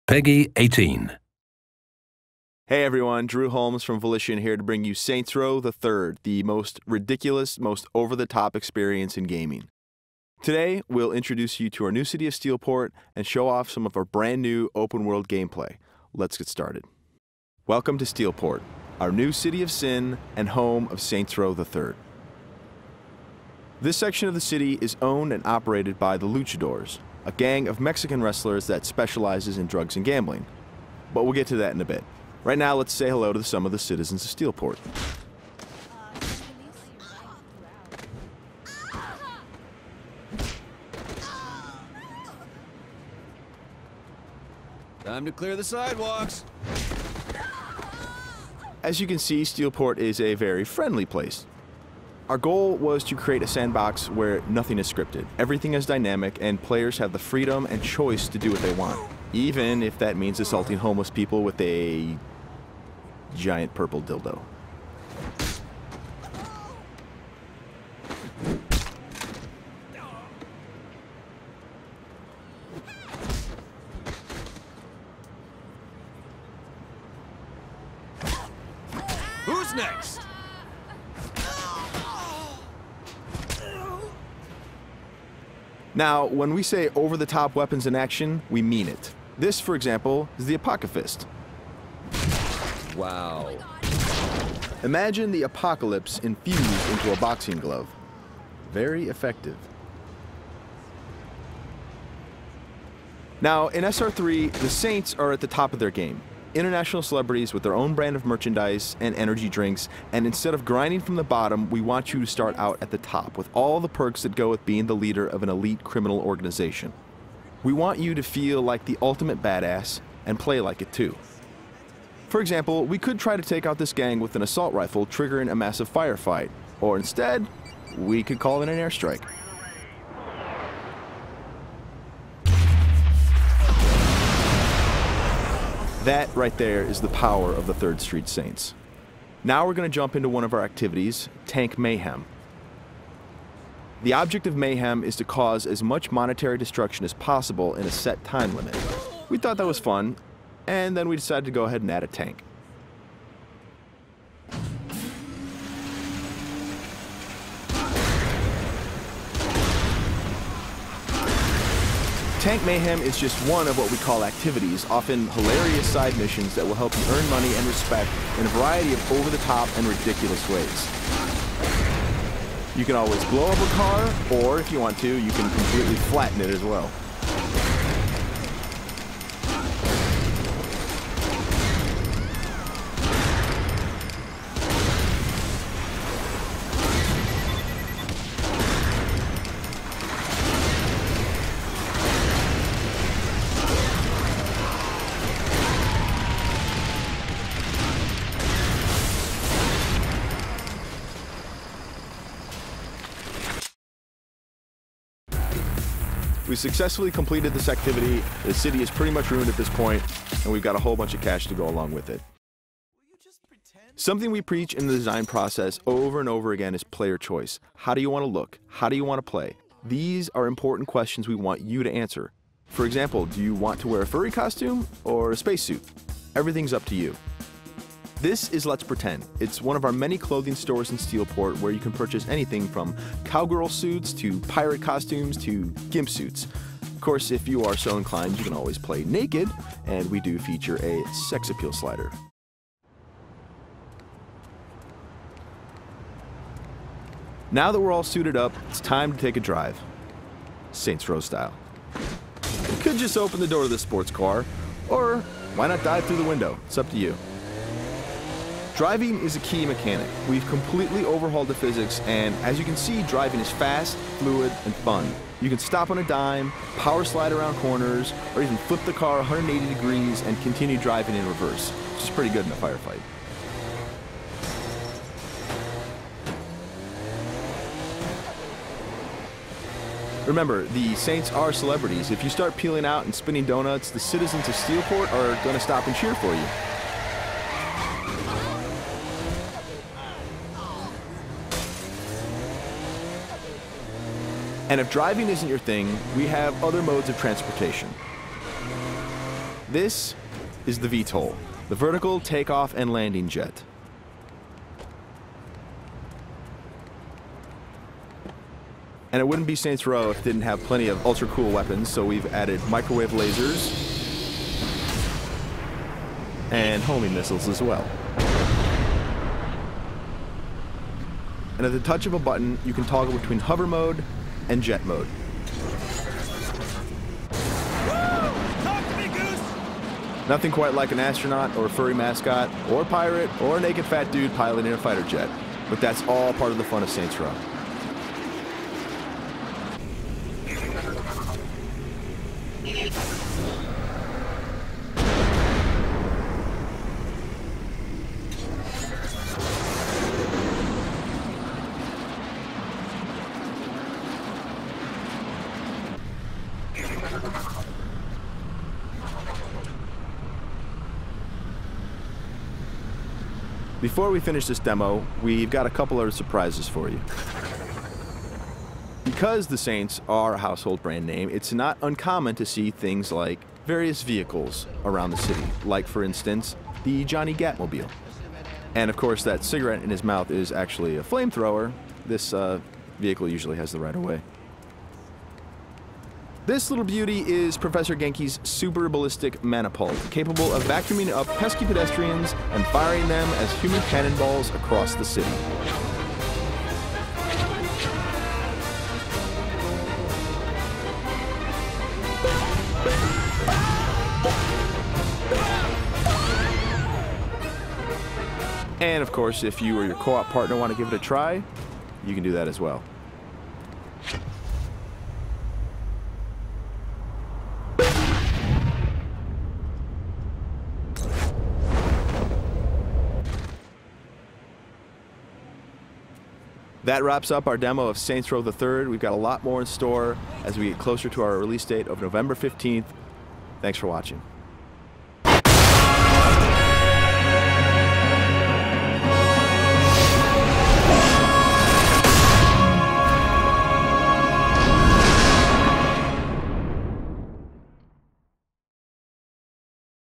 Peggy 18. Hey everyone, Drew Holmes from Volition here to bring you Saints Row the Third, the most ridiculous, most over-the-top experience in gaming. Today, we'll introduce you to our new city of Steelport and show off some of our brand new open-world gameplay. Let's get started. Welcome to Steelport, our new city of sin and home of Saints Row the Third. This section of the city is owned and operated by the Luchadors, a gang of Mexican wrestlers that specializes in drugs and gambling. But we'll get to that in a bit. Right now, let's say hello to some of the citizens of Steelport. Time to clear the sidewalks. As you can see, Steelport is a very friendly place. Our goal was to create a sandbox where nothing is scripted. Everything is dynamic, and players have the freedom and choice to do what they want, even if that means assaulting homeless people with a giant purple dildo. Who's next? Now, when we say over-the-top weapons in action, we mean it. This, for example, is the Apocafist. Wow. Imagine the apocalypse infused into a boxing glove. Very effective. Now, in SR3, the Saints are at the top of their game. International celebrities with their own brand of merchandise and energy drinks, and instead of grinding from the bottom, we want you to start out at the top with all the perks that go with being the leader of an elite criminal organization. We want you to feel like the ultimate badass and play like it too. For example, we could try to take out this gang with an assault rifle triggering a massive firefight, or instead, we could call in an airstrike. That right there is the power of the 3rd Street Saints. Now we're going to jump into one of our activities, Tank Mayhem. The object of Mayhem is to cause as much monetary destruction as possible in a set time limit. We thought that was fun, and then we decided to go ahead and add a tank. Tank Mayhem is just one of what we call activities, often hilarious side missions that will help you earn money and respect in a variety of over-the-top and ridiculous ways. You can always blow up a car, or if you want to, you can completely flatten it as well. We successfully completed this activity. The city is pretty much ruined at this point, and we've got a whole bunch of cash to go along with it. Something we preach in the design process over and over again is player choice. How do you want to look? How do you want to play? These are important questions we want you to answer. For example, do you want to wear a furry costume or a spacesuit? Everything's up to you. This is Let's Pretend. It's one of our many clothing stores in Steelport where you can purchase anything from cowgirl suits to pirate costumes to gimp suits. Of course, if you are so inclined, you can always play naked, and we do feature a sex appeal slider. Now that we're all suited up, it's time to take a drive. Saints Row style. You could just open the door of the sports car, or why not dive through the window? It's up to you. Driving is a key mechanic. We've completely overhauled the physics, and as you can see, driving is fast, fluid, and fun. You can stop on a dime, power slide around corners, or even flip the car 180 degrees and continue driving in reverse, which is pretty good in a firefight. Remember, the Saints are celebrities. If you start peeling out and spinning donuts, the citizens of Steelport are going to stop and cheer for you. And if driving isn't your thing, we have other modes of transportation. This is the VTOL, the vertical takeoff and landing jet. And it wouldn't be Saints Row if it didn't have plenty of ultra cool weapons, so we've added microwave lasers and homing missiles as well. And at the touch of a button, you can toggle between hover mode and jet mode. Talk to me, Goose! Nothing quite like an astronaut or a furry mascot or a pirate or a naked fat dude piloting a fighter jet, but that's all part of the fun of Saints Row. Before we finish this demo, we've got a couple other surprises for you. Because the Saints are a household brand name, it's not uncommon to see things like various vehicles around the city, like, for instance, the Johnny Gatmobile. And of course, that cigarette in his mouth is actually a flamethrower. This vehicle usually has the right of way. This little beauty is Professor Genki's super ballistic manipult, capable of vacuuming up pesky pedestrians and firing them as human cannonballs across the city. And of course, if you or your co-op partner want to give it a try, you can do that as well. That wraps up our demo of Saints Row the Third. We've got a lot more in store as we get closer to our release date of November 15th. Thanks for watching.